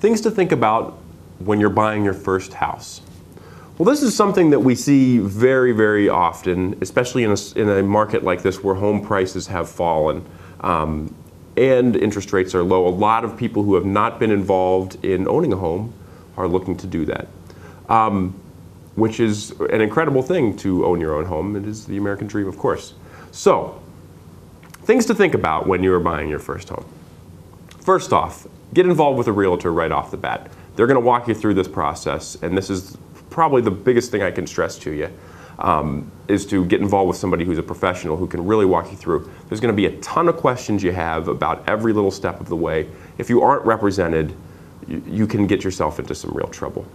Things to think about when you're buying your first house. Well, this is something that we see very, very often, especially in a market like this where home prices have fallen and interest rates are low. A lot of people who have not been involved in owning a home are looking to do that, which is an incredible thing to own your own home. It is the American dream, of course. So, things to think about when you are buying your first home. First off, get involved with a realtor right off the bat. They're going to walk you through this process, and this is probably the biggest thing I can stress to you, is to get involved with somebody who's a professional who can really walk you through. There's going to be a ton of questions you have about every little step of the way. If you aren't represented, you can get yourself into some real trouble.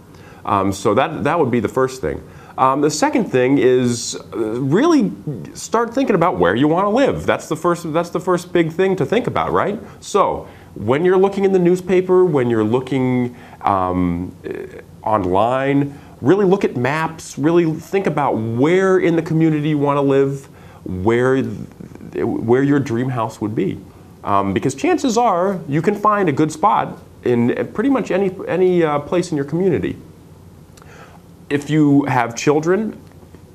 So that would be the first thing. The second thing is really start thinking about where you want to live. That's the first big thing to think about, right? So when you're looking in the newspaper, when you're looking online, really look at maps, really think about where in the community you want to live, where your dream house would be. Because chances are you can find a good spot in pretty much any place in your community. If you have children,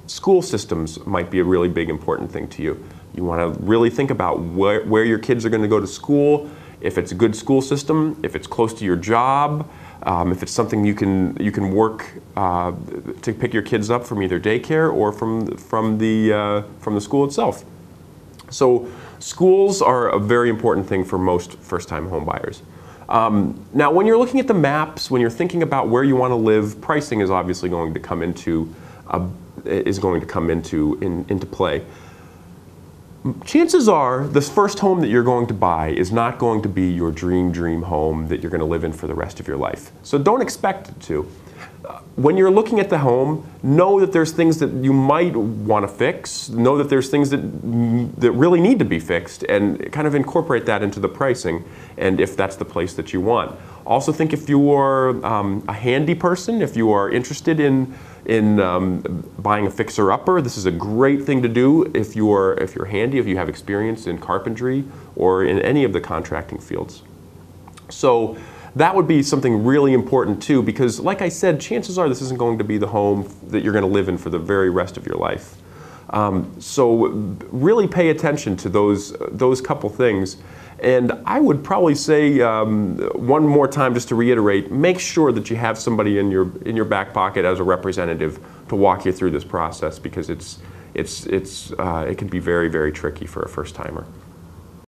school systems might be a really big important thing to you. You want to really think about where your kids are going to go to school, if it's a good school system, if it's close to your job, if it's something you can work to pick your kids up from either daycare or from the school itself. So schools are a very important thing for most first-time home buyers. Now, when you're looking at the maps, when you're thinking about where you want to live, pricing is obviously going to come into play. Chances are this first home that you're going to buy is not going to be your dream home that you're going to live in for the rest of your life. So don't expect it to. When you're looking at the home, know that there's things that you might want to fix, know that there's things that really need to be fixed, and kind of incorporate that into the pricing, and if that's the place that you want. Also think if you are a handy person, if you are interested in buying a fixer-upper, this is a great thing to do if you're handy, if you have experience in carpentry or in any of the contracting fields. So that would be something really important too, because like I said, chances are this isn't going to be the home that you're going to live in for the very rest of your life. So really pay attention to those couple things. And I would probably say one more time, just to reiterate, make sure that you have somebody in your back pocket as a representative to walk you through this process, because it can be very, very tricky for a first-timer.